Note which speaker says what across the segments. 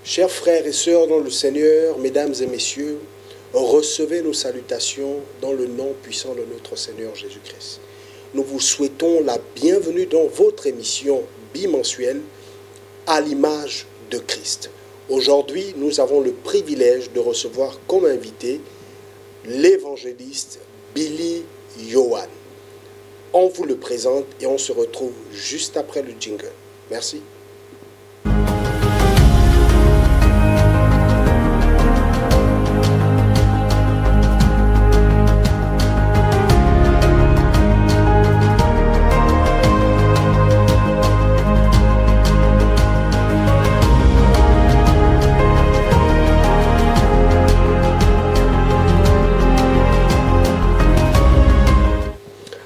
Speaker 1: Chers frères et sœurs dans le Seigneur, mesdames et messieurs, recevez nos salutations dans le nom puissant de notre Seigneur Jésus-Christ. Nous vous souhaitons la bienvenue dans votre émission bimensuelle à l'image de Christ. Aujourd'hui, nous avons le privilège de recevoir comme invité l'évangéliste Billy Yohan. On vous le présente et on se retrouve juste après le jingle. Merci.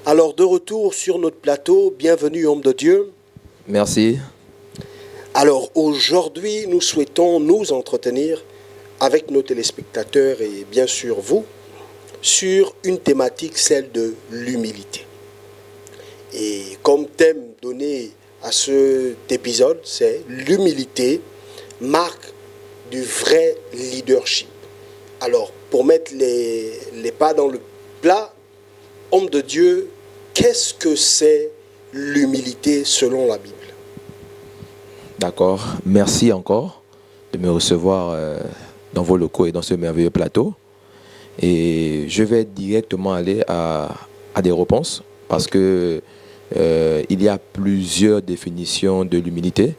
Speaker 1: Alors, de retour sur notre plateau, bienvenue homme de Dieu.
Speaker 2: Merci.
Speaker 1: Alors, aujourd'hui, nous souhaitons nous entretenir avec nos téléspectateurs et bien sûr vous, sur une thématique, celle de l'humilité. Et comme thème donné à cet épisode, c'est l'humilité, marque du vrai leadership. Alors, pour mettre les pas dans le plat, homme de Dieu, qu'est-ce que c'est l'humilité selon la Bible?
Speaker 2: D'accord. Merci encore de me recevoir dans vos locaux et dans ce merveilleux plateau. Et je vais directement aller à des réponses parce que il y a plusieurs définitions de l'humilité.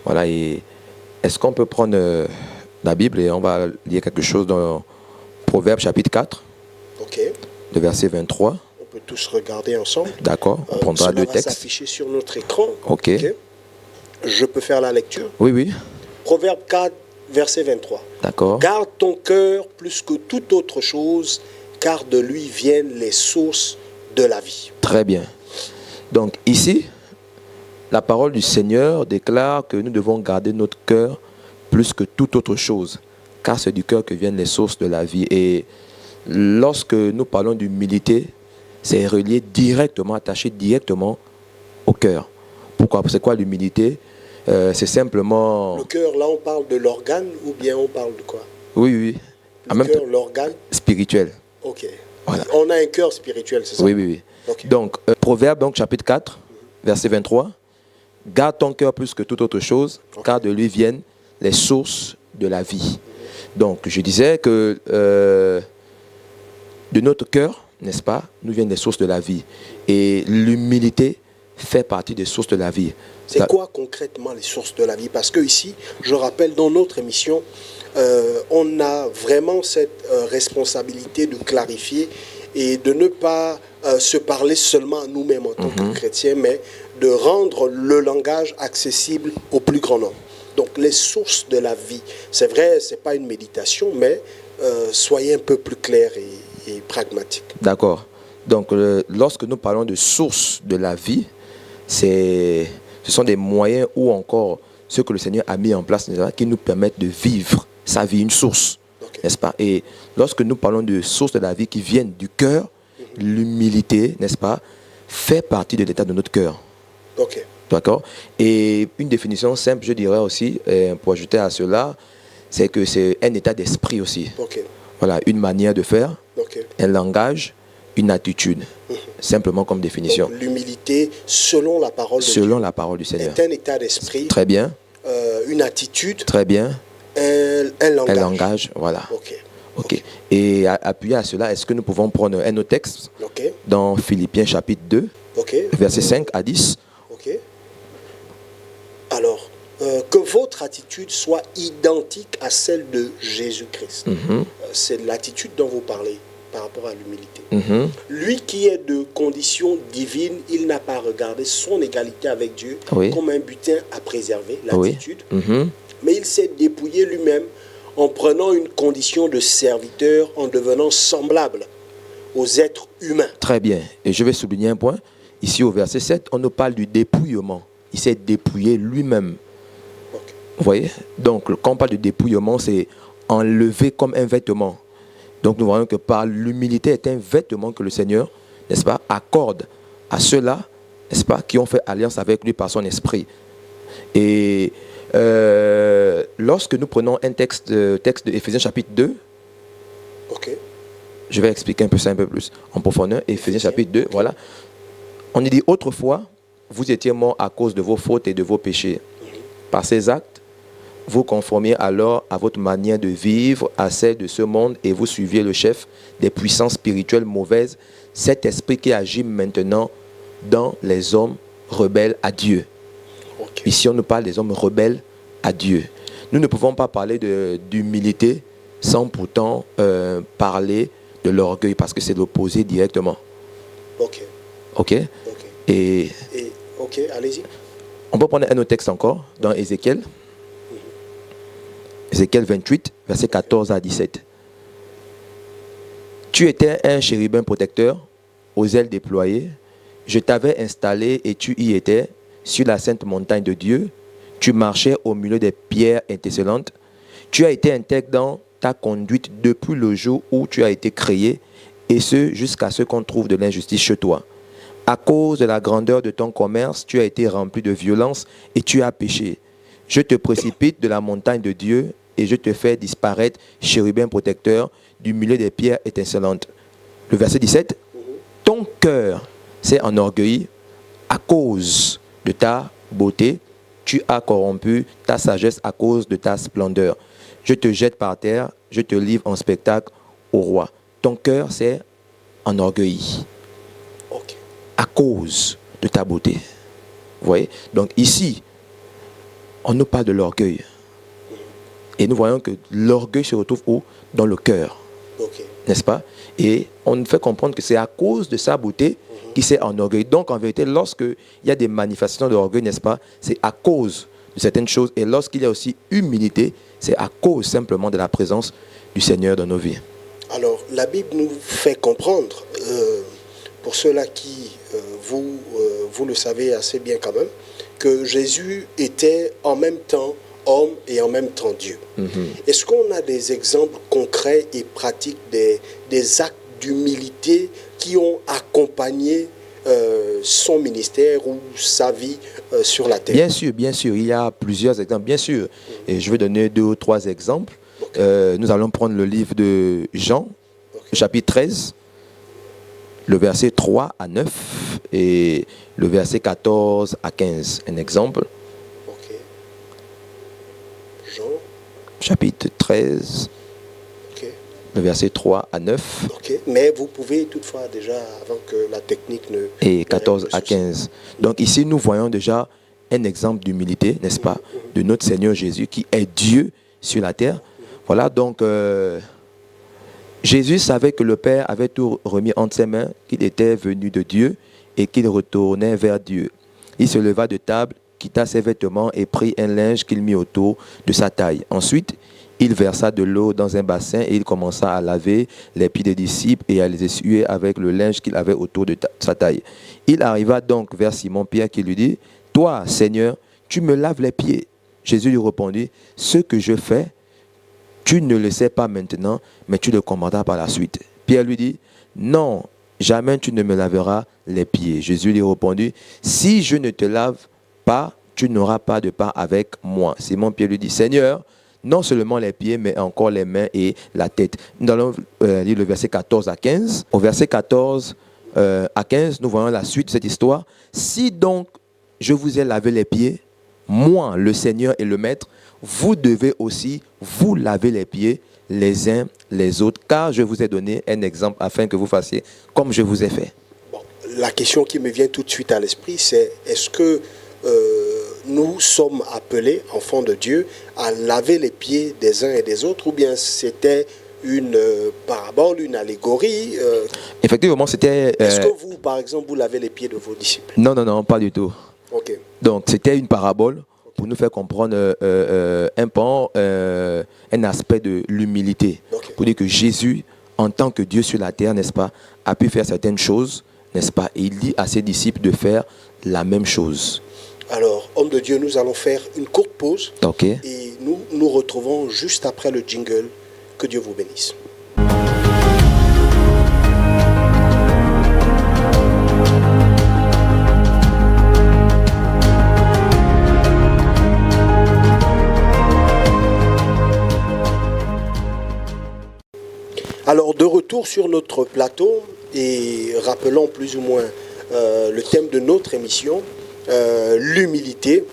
Speaker 2: Voilà. Et est-ce qu'on peut prendre la Bible et on va lire quelque chose dans Proverbes chapitre 4, de verset 23.
Speaker 1: On peut tous regarder ensemble.
Speaker 2: D'accord, on prendra deux textes.
Speaker 1: Ça va s'afficher sur notre écran.
Speaker 2: Ok.
Speaker 1: Je peux faire la lecture?
Speaker 2: Oui, oui.
Speaker 1: Proverbe 4, verset 23.
Speaker 2: D'accord.
Speaker 1: Garde ton cœur plus que toute autre chose, car de lui viennent les sources de la vie.
Speaker 2: Très bien. Donc ici, la parole du Seigneur déclare que nous devons garder notre cœur plus que toute autre chose, car c'est du cœur que viennent les sources de la vie. Et lorsque nous parlons d'humilité, c'est relié directement, attaché directement au cœur. Pourquoi? C'est quoi l'humilité? C'est simplement...
Speaker 1: Le cœur, là, on parle de l'organe ou bien on parle de quoi?
Speaker 2: Oui, oui.
Speaker 1: Le cœur, l'organe?
Speaker 2: Spirituel.
Speaker 1: Ok.
Speaker 2: Voilà.
Speaker 1: On a un cœur spirituel, c'est ça?
Speaker 2: Oui, oui, oui. Okay. Donc, Proverbe, donc, chapitre 4, verset 23. Garde ton cœur plus que toute autre chose, car de lui viennent les sources de la vie. Donc, je disais que de notre cœur, n'est-ce pas, nous viennent les sources de la vie. Et l'humilité fait partie des sources de la vie.
Speaker 1: C'est quoi concrètement les sources de la vie? Parce que ici, je rappelle, dans notre émission, on a vraiment cette responsabilité de clarifier et de ne pas se parler seulement à nous-mêmes en tant que chrétiens, mais de rendre le langage accessible au plus grand nombre. Donc les sources de la vie, c'est vrai, ce n'est pas une méditation, mais soyez un peu plus clair et pragmatique.
Speaker 2: D'accord. Donc, lorsque nous parlons de source de la vie, ce sont des moyens ou encore ce que le Seigneur a mis en place qui nous permettent de vivre sa vie, une source, n'est-ce pas? Et lorsque nous parlons de sources de la vie qui viennent du cœur, l'humilité, n'est-ce pas, fait partie de l'état de notre cœur. D'accord? Et une définition simple, je dirais aussi, pour ajouter à cela, c'est que c'est un état d'esprit aussi. Voilà, une manière de faire, un langage, une attitude, simplement comme définition.
Speaker 1: L'humilité, selon la parole de Dieu,
Speaker 2: selon la parole du Seigneur,
Speaker 1: est un état d'esprit.
Speaker 2: Très bien.
Speaker 1: Une attitude.
Speaker 2: Très bien.
Speaker 1: Un langage.
Speaker 2: Un langage, voilà. Ok. Et appuyé à cela, est-ce que nous pouvons prendre un autre texte dans Philippiens chapitre 2, versets 5 à 10.
Speaker 1: Alors, que votre attitude soit identique à celle de Jésus-Christ. C'est l'attitude dont vous parlez par rapport à l'humilité. Lui qui est de condition divine, il n'a pas regardé son égalité avec Dieu comme un butin à préserver, l'attitude, mais il s'est dépouillé lui-même en prenant une condition de serviteur, en devenant semblable aux êtres humains.
Speaker 2: Très bien. Et je vais souligner un point. Ici au verset 7, on nous parle du dépouillement. Il s'est dépouillé lui-même. Vous voyez? Donc, quand on parle de dépouillement, c'est enlever comme un vêtement. Donc, nous voyons que par l'humilité est un vêtement que le Seigneur, n'est-ce pas, accorde à ceux-là, n'est-ce pas, qui ont fait alliance avec lui par son esprit. Et Lorsque nous prenons un texte de Éphésiens chapitre 2,
Speaker 1: Ok.
Speaker 2: je vais expliquer un peu ça un peu plus en profondeur. Éphésiens chapitre 2, voilà. On y dit autrefois, vous étiez morts à cause de vos fautes et de vos péchés. Par ces actes, vous conformiez alors à votre manière de vivre, à celle de ce monde, et vous suiviez le chef des puissances spirituelles mauvaises, cet esprit qui agit maintenant dans les hommes rebelles à Dieu.
Speaker 1: Ok.
Speaker 2: Ici, on nous parle des hommes rebelles à Dieu. Nous ne pouvons pas parler d'humilité sans pourtant parler de l'orgueil, parce que c'est l'opposé directement.
Speaker 1: Ok.
Speaker 2: Ok?
Speaker 1: Ok.
Speaker 2: Et
Speaker 1: Ok, allez-y.
Speaker 2: on peut prendre un autre texte encore, dans Ézéchiel. Ézéchiel 28, versets 14 à 17. Tu étais un chérubin protecteur, aux ailes déployées. Je t'avais installé et tu y étais, sur la sainte montagne de Dieu. Tu marchais au milieu des pierres étincelantes. Tu as été intègre dans ta conduite depuis le jour où tu as été créé, et ce jusqu'à ce qu'on trouve de l'injustice chez toi. À cause de la grandeur de ton commerce, tu as été rempli de violence et tu as péché. Je te précipite de la montagne de Dieu et je te fais disparaître, chérubin protecteur, du milieu des pierres étincelantes. Le verset 17. Ton cœur s'est enorgueilli à cause de ta beauté. Tu as corrompu ta sagesse à cause de ta splendeur. Je te jette par terre, je te livre en spectacle au roi. Ton cœur s'est enorgueilli
Speaker 1: Ok.
Speaker 2: à cause de ta beauté. Vous voyez? Donc ici, on nous parle de l'orgueil. Et nous voyons que l'orgueil se retrouve où? Dans le cœur.
Speaker 1: Ok.
Speaker 2: N'est-ce pas? Et on nous fait comprendre que c'est à cause de sa beauté qu'il s'est enorgueilli. Donc en vérité, lorsqu'il y a des manifestations d'orgueil, n'est-ce pas? C'est à cause de certaines choses. Et lorsqu'il y a aussi humilité, c'est à cause simplement de la présence du Seigneur dans nos vies.
Speaker 1: Alors, la Bible nous fait comprendre, pour ceux-là qui, vous le savez assez bien quand même, que Jésus était en même temps homme et en même temps Dieu. Est-ce qu'on a des exemples concrets et pratiques des actes d'humilité qui ont accompagné son ministère ou sa vie sur la terre?
Speaker 2: Bien sûr, il y a plusieurs exemples, bien sûr. Et je vais donner 2 ou 3 exemples. Nous allons prendre le livre de Jean, chapitre 13, le verset 3 à 9 et le verset 14 à 15. Un exemple.
Speaker 1: Ok. Jean.
Speaker 2: Chapitre 13,
Speaker 1: Ok.
Speaker 2: le verset 3 à 9
Speaker 1: Ok. Mais vous pouvez toutefois déjà, avant que la technique ne...
Speaker 2: et 14 à 15. Donc ici, nous voyons déjà un exemple d'humilité, n'est-ce pas, de notre Seigneur Jésus qui est Dieu sur la terre. Voilà, donc Jésus savait que le Père avait tout remis entre ses mains, qu'il était venu de Dieu et qu'il retournait vers Dieu. Il se leva de table, quitta ses vêtements et prit un linge qu'il mit autour de sa taille. Ensuite, il versa de l'eau dans un bassin et il commença à laver les pieds des disciples et à les essuyer avec le linge qu'il avait autour de sa taille. Il arriva donc vers Simon-Pierre qui lui dit, « Toi, Seigneur, tu me laves les pieds. » Jésus lui répondit, « Ce que je fais, tu ne le sais pas maintenant, mais tu le comprendras par la suite. » Pierre lui dit, « Non, jamais tu ne me laveras les pieds. » Jésus lui répondit, « Si je ne te lave pas, tu n'auras pas de part avec moi. » Simon-Pierre lui dit, « Seigneur, non seulement les pieds, mais encore les mains et la tête. » Nous allons lire le verset 14 à 15. Au verset 14 à 15, nous voyons la suite de cette histoire. « Si donc je vous ai lavé les pieds, moi, le Seigneur et le Maître, vous devez aussi vous laver les pieds les uns les autres, car je vous ai donné un exemple afin que vous fassiez comme je vous ai fait. »
Speaker 1: Bon, la question qui me vient tout de suite à l'esprit, c'est est-ce que nous sommes appelés, enfants de Dieu, à laver les pieds des uns et des autres, ou bien c'était une parabole, une allégorie
Speaker 2: Effectivement, c'était...
Speaker 1: Est-ce que vous, par exemple, vous lavez les pieds de vos disciples?
Speaker 2: Non, pas du tout.
Speaker 1: Ok.
Speaker 2: Donc, c'était une parabole pour nous faire comprendre un aspect de l'humilité.
Speaker 1: Okay.
Speaker 2: Pour dire que Jésus, en tant que Dieu sur la terre, n'est-ce pas, a pu faire certaines choses, n'est-ce pas, et il dit à ses disciples de faire la même chose.
Speaker 1: Alors, homme de Dieu, nous allons faire une courte pause.
Speaker 2: Ok.
Speaker 1: Et nous nous retrouvons juste après le jingle. Que Dieu vous bénisse. retour sur notre plateau et rappelons plus ou moins le thème de notre émission, l'humilité,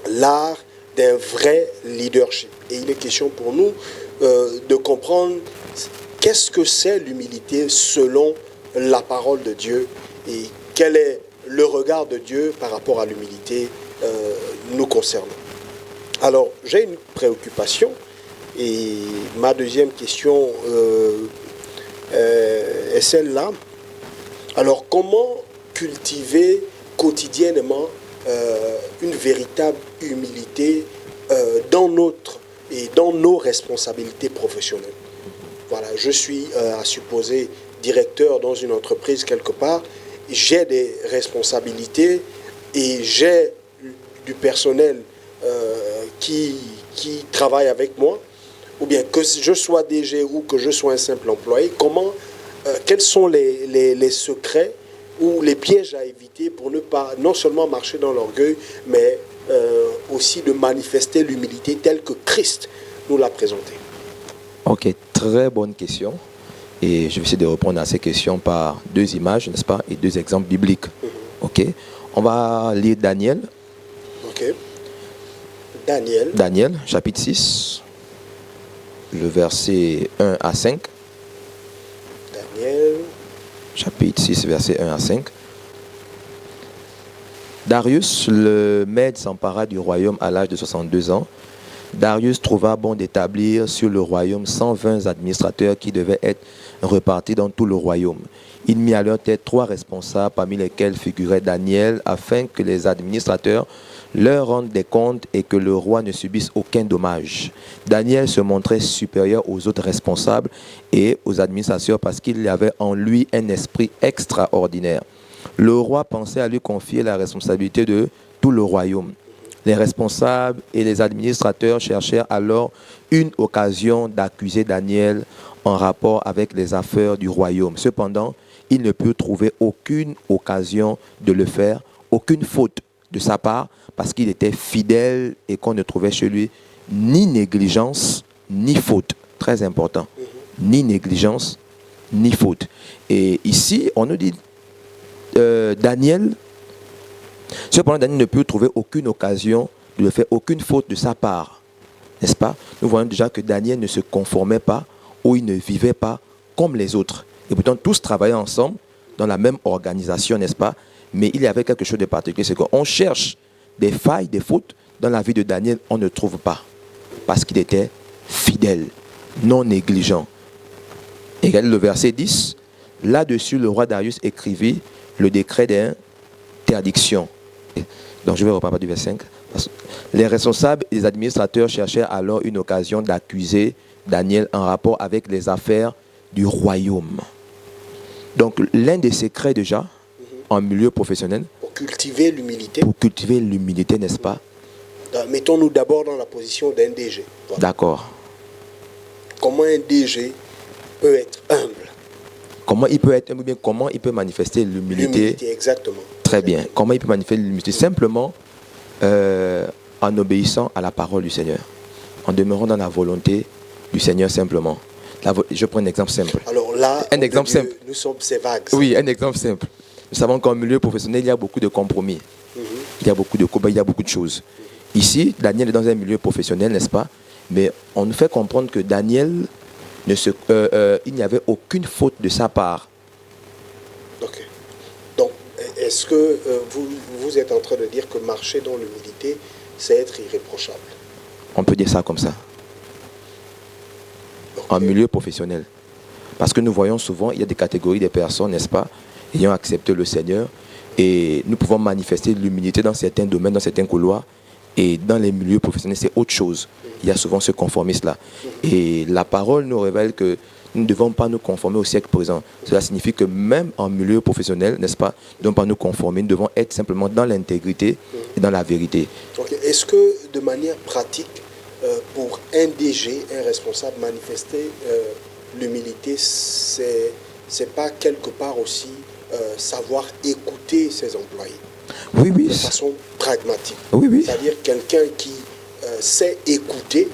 Speaker 1: l'art d'un vrai leadership. Et il est question pour nous de comprendre qu'est-ce que c'est l'humilité selon la parole de Dieu et quel est le regard de Dieu par rapport à l'humilité nous concernant. Alors, j'ai une préoccupation et ma deuxième question est celle-là. Alors, comment cultiver quotidiennement une véritable humilité dans notre et dans nos responsabilités professionnelles? Voilà, je suis à supposer directeur dans une entreprise quelque part, j'ai des responsabilités et j'ai du personnel qui travaille avec moi, ou bien que je sois DG ou que je sois un simple employé, quels sont les secrets ou les pièges à éviter pour ne pas non seulement marcher dans l'orgueil, mais aussi de manifester l'humilité telle que Christ nous l'a présentée.
Speaker 2: Ok, très bonne question. Et je vais essayer de répondre à ces questions par deux images, n'est-ce pas, et deux exemples bibliques. Ok, on va lire Daniel.
Speaker 1: Ok. Daniel.
Speaker 2: Daniel, chapitre 6, le verset 1 à 5.
Speaker 1: Daniel.
Speaker 2: Chapitre 6, verset 1 à 5. Darius, le Mède, s'empara du royaume à l'âge de 62 ans. Darius trouva bon d'établir sur le royaume 120 administrateurs qui devaient être repartis dans tout le royaume. Il mit à leur tête 3 responsables, parmi lesquels figurait Daniel, afin que les administrateurs leur rendent des comptes et que le roi ne subisse aucun dommage. Daniel se montrait supérieur aux autres responsables et aux administrateurs parce qu'il y avait en lui un esprit extraordinaire. Le roi pensait à lui confier la responsabilité de tout le royaume. Les responsables et les administrateurs cherchèrent alors une occasion d'accuser Daniel en rapport avec les affaires du royaume. Cependant, ils ne purent trouver aucune occasion de le faire, aucune faute de sa part, parce qu'il était fidèle et qu'on ne trouvait chez lui ni négligence, ni faute. Très important. Ni négligence, ni faute. Et ici, on nous dit, Daniel, cependant, Daniel ne peut trouver aucune occasion de le faire, aucune faute de sa part. N'est-ce pas? Nous voyons déjà que Daniel ne se conformait pas ou il ne vivait pas comme les autres. Et pourtant, tous travaillaient ensemble dans la même organisation, n'est-ce pas? Mais il y avait quelque chose de particulier, c'est qu'on cherche des failles, des fautes. Dans la vie de Daniel, on ne trouve pas. Parce qu'il était fidèle, non négligent. Et regardez le verset 10. Là-dessus, le roi Darius écrivit le décret d'interdiction. Donc je vais repartir du verset 5. Les responsables et les administrateurs cherchèrent alors une occasion d'accuser Daniel en rapport avec les affaires du royaume. Donc l'un des secrets déjà, en milieu professionnel,
Speaker 1: pour cultiver l'humilité.
Speaker 2: Pour cultiver l'humilité, n'est-ce pas?
Speaker 1: Mettons-nous d'abord dans la position d'un DG. Voilà.
Speaker 2: D'accord.
Speaker 1: Comment un DG peut être humble?
Speaker 2: Comment il peut être humble, ou bien comment il peut manifester l'humilité?
Speaker 1: L'humilité, exactement.
Speaker 2: Très bien. Comment il peut manifester l'humilité? Simplement en obéissant à la parole du Seigneur, en demeurant dans la volonté du Seigneur simplement. Je prends un exemple simple.
Speaker 1: Alors là,
Speaker 2: un exemple simple.
Speaker 1: C'est vague.
Speaker 2: Oui, un exemple simple. Nous savons qu'en milieu professionnel, il y a beaucoup de compromis. Il y a beaucoup de combats, il y a beaucoup de choses. Ici, Daniel est dans un milieu professionnel, n'est-ce pas? Mais on nous fait comprendre que Daniel, il n'y avait aucune faute de sa part.
Speaker 1: Ok. Donc, est-ce que vous êtes en train de dire que marcher dans l'humilité, c'est être irréprochable?
Speaker 2: On peut dire ça comme ça. Okay. En milieu professionnel. Parce que nous voyons souvent, il y a des catégories de personnes, n'est-ce pas, ayant accepté le Seigneur. Et nous pouvons manifester l'humilité dans certains domaines, dans certains couloirs. Et dans les milieux professionnels, c'est autre chose. Il y a souvent ce conformisme-là. Et la parole nous révèle que nous ne devons pas nous conformer au siècle présent. Cela signifie que même en milieu professionnel, n'est-ce pas, nous ne devons pas nous conformer. Nous devons être simplement dans l'intégrité et dans la vérité.
Speaker 1: Okay. Est-ce que de manière pratique, pour un DG, un responsable, manifester l'humilité, c'est pas quelque part aussi savoir écouter ses employés?
Speaker 2: Oui, oui.
Speaker 1: De façon pragmatique.
Speaker 2: Oui, oui.
Speaker 1: C'est-à-dire quelqu'un qui sait écouter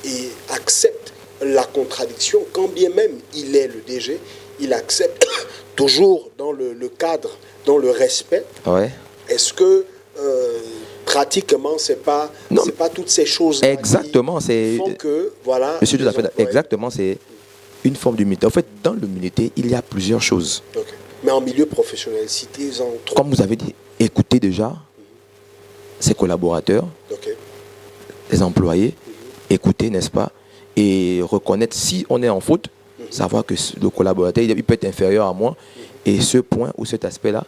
Speaker 1: et accepte la contradiction, quand bien même il est le DG, il accepte toujours dans le cadre, dans le respect.
Speaker 2: Ouais.
Speaker 1: Est-ce que pratiquement, c'est pas toutes ces choses-là
Speaker 2: exactement,
Speaker 1: qui font que, voilà...
Speaker 2: Monsieur tout à fait, exactement, c'est une forme d'humilité. En fait, dans l'humilité, il y a plusieurs choses.
Speaker 1: Okay. Mais en milieu professionnel, citez-en trop.
Speaker 2: Comme vous avez dit, écoutez déjà ses collaborateurs,
Speaker 1: okay.
Speaker 2: les employés, écouter, n'est-ce pas, et reconnaître si on est en faute, savoir que le collaborateur, il peut être inférieur à moi, et ce point ou cet aspect-là,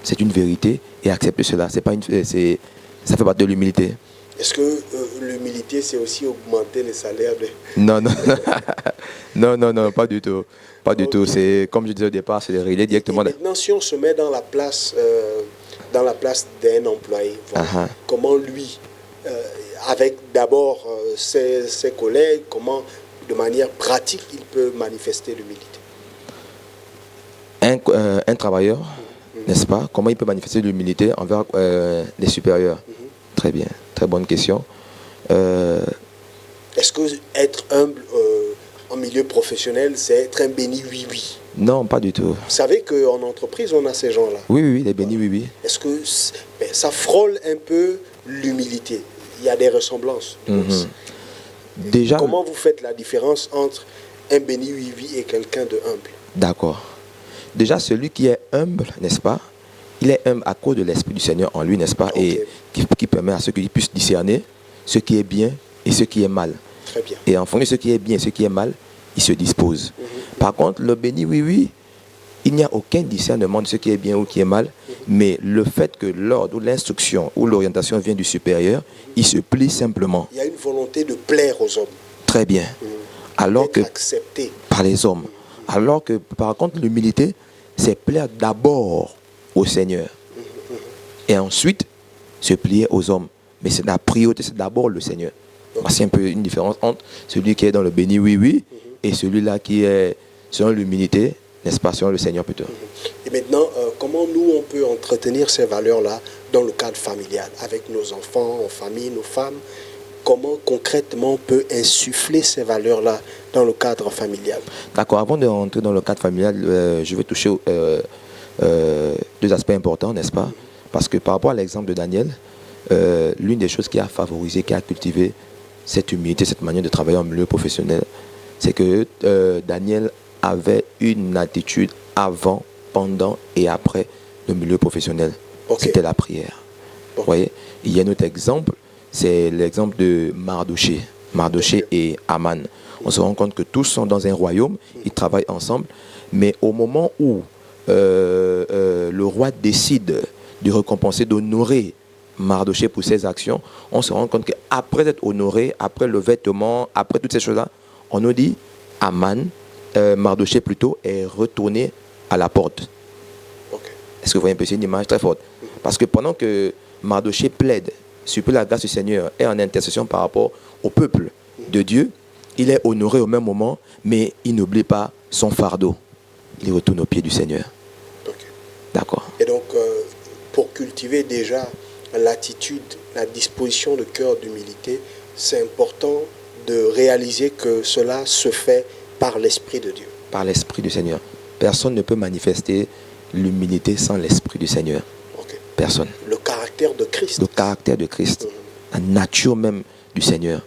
Speaker 2: c'est une vérité, et accepter cela, ça fait partie de l'humilité.
Speaker 1: Est-ce que l'humilité, c'est aussi augmenter les salaires de...
Speaker 2: Non, non, pas du tout. Pas du tout. C'est, comme je disais au départ, c'est de régler directement.
Speaker 1: Et maintenant, si on se met dans la place d'un employé, voilà, comment lui, avec d'abord ses collègues, comment, de manière pratique, il peut manifester l'humilité?
Speaker 2: Un travailleur, n'est-ce pas, comment il peut manifester l'humilité envers les supérieurs? Très bien, très bonne question.
Speaker 1: Est-ce que être humble en milieu professionnel, c'est être un béni oui-oui?
Speaker 2: Non, pas du tout.
Speaker 1: Vous savez qu'en entreprise, on a ces gens-là.
Speaker 2: Oui, les bénis oui-oui.
Speaker 1: Est-ce que ça frôle un peu l'humilité? Il y a des ressemblances.
Speaker 2: Déjà,
Speaker 1: comment vous faites la différence entre un béni oui-oui et quelqu'un de humble?
Speaker 2: D'accord. Déjà, celui qui est humble, n'est-ce pas, il est humble à cause de l'Esprit du Seigneur en lui, n'est-ce pas, et qui permet à ceux qu'il puisse discerner ce qui est bien et ce qui est mal.
Speaker 1: Très bien.
Speaker 2: Et en fonction de ce qui est bien et ce qui est mal, il se dispose. Par contre, le béni oui-oui, il n'y a aucun discernement de ce qui est bien ou qui est mal, mais le fait que l'ordre ou l'instruction ou l'orientation vient du supérieur, il se plie simplement.
Speaker 1: Il y a une volonté de plaire aux hommes.
Speaker 2: Très bien. Alors que
Speaker 1: accepté
Speaker 2: par les hommes. Alors que par contre, l'humilité, c'est plaire d'abord au Seigneur. Et ensuite, se plier aux hommes. Mais c'est la priorité, c'est d'abord le Seigneur. C'est un peu une différence entre celui qui est dans le béni oui-oui et celui-là qui est selon l'humilité, n'est-ce pas, selon le Seigneur plutôt.
Speaker 1: Et maintenant, comment nous, on peut entretenir ces valeurs-là dans le cadre familial, avec nos enfants, en famille, nos femmes? Comment concrètement on peut insuffler ces valeurs-là dans le cadre familial? D'accord,
Speaker 2: avant de rentrer dans le cadre familial, je vais toucher deux aspects importants, n'est-ce pas? Parce que par rapport à l'exemple de Daniel, l'une des choses qui a favorisé, qui a cultivé cette humilité, cette manière de travailler en milieu professionnel, c'est que Daniel avait une attitude avant, pendant et après le milieu professionnel. C'était la prière. Vous voyez? Il y a un autre exemple, c'est l'exemple de Mardoché et Aman. On se rend compte que tous sont dans un royaume, ils travaillent ensemble, mais au moment où le roi décide de récompenser, d'honorer Mardoché pour ses actions, on se rend compte qu'après être honoré, après le vêtement, après toutes ces choses-là, on nous dit Mardoché plutôt est retourné à la porte. Est-ce que vous voyez un peu, c'est une image très forte? Parce que pendant que Mardoché plaide, supplie la grâce du Seigneur et en intercession par rapport au peuple de Dieu, il est honoré au même moment, mais il n'oublie pas son fardeau. Il retourne aux pieds du Seigneur. D'accord.
Speaker 1: Et donc, pour cultiver déjà l'attitude, la disposition de cœur d'humilité, c'est important de réaliser que cela se fait par l'Esprit de Dieu.
Speaker 2: Par l'Esprit du Seigneur. Personne ne peut manifester l'humilité sans l'Esprit du Seigneur. Personne.
Speaker 1: Le caractère de Christ.
Speaker 2: Le caractère de Christ. La nature même du Seigneur.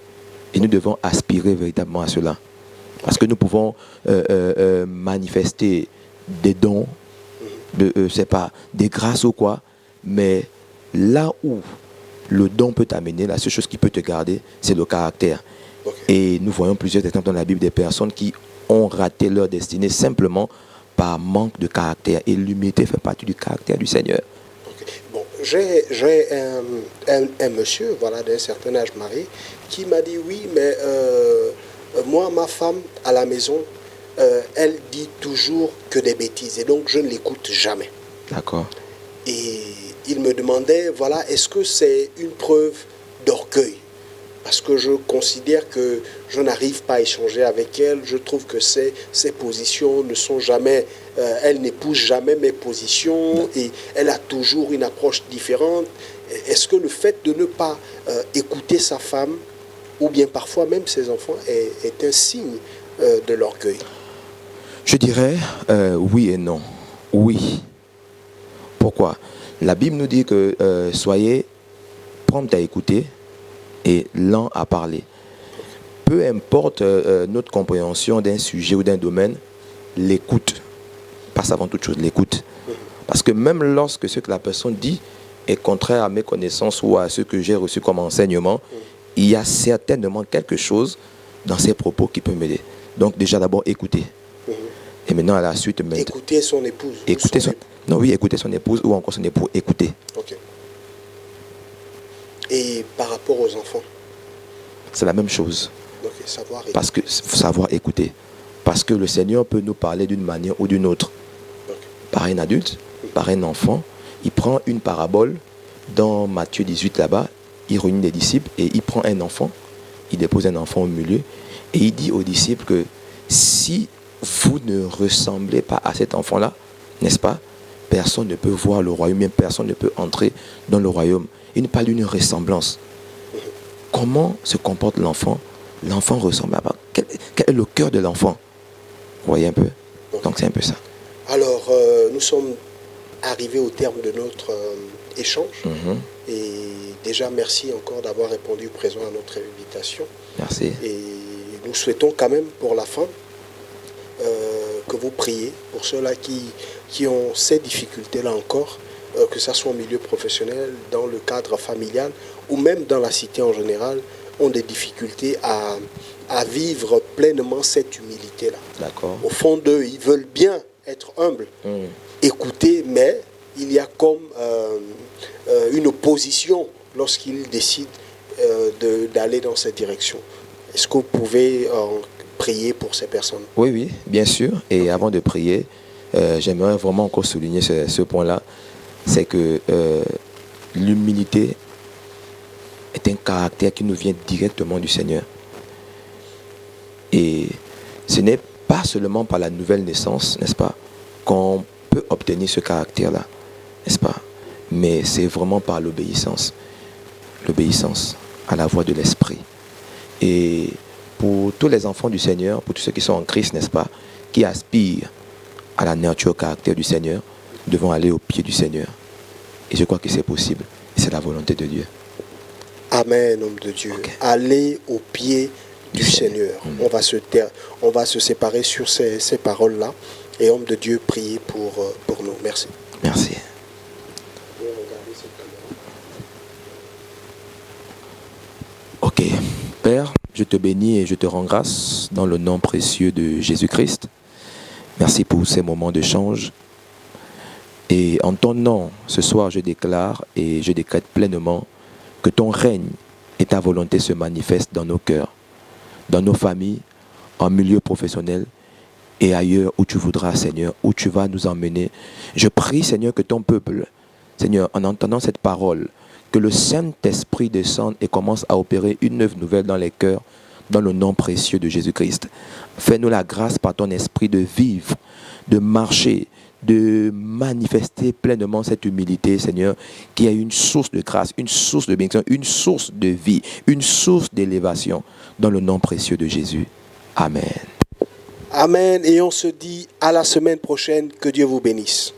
Speaker 2: Et nous devons aspirer véritablement à cela. Parce que nous pouvons manifester des dons, des grâces ou quoi, mais là où le don peut t'amener, la seule chose qui peut te garder, c'est le caractère. Et nous voyons plusieurs exemples dans la Bible des personnes qui ont raté leur destinée simplement par manque de caractère. Et l'humilité fait partie du caractère du Seigneur.
Speaker 1: Bon, j'ai un monsieur, voilà, d'un certain âge marié, qui m'a dit oui, mais moi, ma femme, à la maison, elle dit toujours que des bêtises. Et donc, je ne l'écoute jamais.
Speaker 2: D'accord.
Speaker 1: Et il me demandait, voilà, est-ce que c'est une preuve d'orgueil? Parce que je considère que je n'arrive pas à échanger avec elle. Je trouve que ses positions ne sont jamais... elle n'épouse jamais mes positions et elle a toujours une approche différente. Est-ce que le fait de ne pas écouter sa femme ou bien parfois même ces enfants est un signe de l'orgueil?
Speaker 2: Je dirais oui et non. Oui. Pourquoi? La Bible nous dit que soyez prompt à écouter et lent à parler. Peu importe notre compréhension d'un sujet ou d'un domaine, l'écoute passe avant toute chose, l'écoute. Parce que même lorsque ce que la personne dit est contraire à mes connaissances ou à ce que j'ai reçu comme enseignement, il y a certainement quelque chose dans ses propos qui peut m'aider. Donc déjà d'abord écouter. Et maintenant à la suite...
Speaker 1: Écouter son épouse.
Speaker 2: Écouter son... Non, oui, écouter son épouse ou encore son époux. Écouter.
Speaker 1: Ok. Et par rapport aux enfants?
Speaker 2: C'est la même chose.
Speaker 1: Ok, savoir écouter.
Speaker 2: Parce que savoir écouter. Parce que le Seigneur peut nous parler d'une manière ou d'une autre.
Speaker 1: Ok.
Speaker 2: Par un adulte, par un enfant. Il prend une parabole dans Matthieu 18 là-bas. Il réunit des disciples et il prend un enfant. Il dépose un enfant au milieu. Et il dit aux disciples que si vous ne ressemblez pas à cet enfant-là, n'est-ce pas? Personne ne peut voir le royaume, même personne ne peut entrer dans le royaume. Il nous parle d'une ressemblance. Comment se comporte l'enfant? L'enfant ressemble à... Quel est le cœur de l'enfant? Vous voyez un peu? Donc c'est un peu ça.
Speaker 1: Alors, nous sommes arrivés au terme de notre échange. Et déjà, merci encore d'avoir répondu présent à notre invitation.
Speaker 2: Merci.
Speaker 1: Et nous souhaitons quand même, pour la fin, que vous priez pour ceux-là qui ont ces difficultés-là encore, que ce soit au milieu professionnel, dans le cadre familial ou même dans la cité en général, ont des difficultés à vivre pleinement cette humilité-là.
Speaker 2: D'accord.
Speaker 1: Au fond d'eux, ils veulent bien être humbles, écouter, mais il y a comme une opposition lorsqu'ils décident d'aller dans cette direction. Est-ce que vous pouvez prier pour ces personnes?
Speaker 2: Oui, oui, bien sûr. Et avant de prier, j'aimerais vraiment encore souligner ce point-là. C'est que l'humilité est un caractère qui nous vient directement du Seigneur. Et ce n'est pas seulement par la nouvelle naissance, n'est-ce pas, qu'on peut obtenir ce caractère-là, n'est-ce pas? Mais c'est vraiment par l'obéissance. L'obéissance à la voix de l'Esprit. Et pour tous les enfants du Seigneur, pour tous ceux qui sont en Christ, n'est-ce pas, qui aspirent à la nature, au caractère du Seigneur, devons aller au pied du Seigneur. Et je crois que c'est possible. Et c'est la volonté de Dieu.
Speaker 1: Amen, homme de Dieu. Okay. Allez au pied du Seigneur. On va se séparer sur ces paroles-là. Et homme de Dieu, priez pour nous. Merci.
Speaker 2: Merci. Ok. Père, je te bénis et je te rends grâce dans le nom précieux de Jésus-Christ. Merci pour ces moments d'échange. Et en ton nom, ce soir, je déclare et je décrète pleinement que ton règne et ta volonté se manifestent dans nos cœurs, dans nos familles, en milieu professionnel et ailleurs où tu voudras, Seigneur, où tu vas nous emmener. Je prie, Seigneur, que ton peuple, Seigneur, en entendant cette parole, que le Saint-Esprit descende et commence à opérer une œuvre nouvelle dans les cœurs, dans le nom précieux de Jésus-Christ. Fais-nous la grâce par ton esprit de vivre, de marcher, de manifester pleinement cette humilité, Seigneur, qui est une source de grâce, une source de bénédiction, une source de vie, une source d'élévation, dans le nom précieux de Jésus. Amen.
Speaker 1: Amen. Et on se dit à la semaine prochaine. Que Dieu vous bénisse.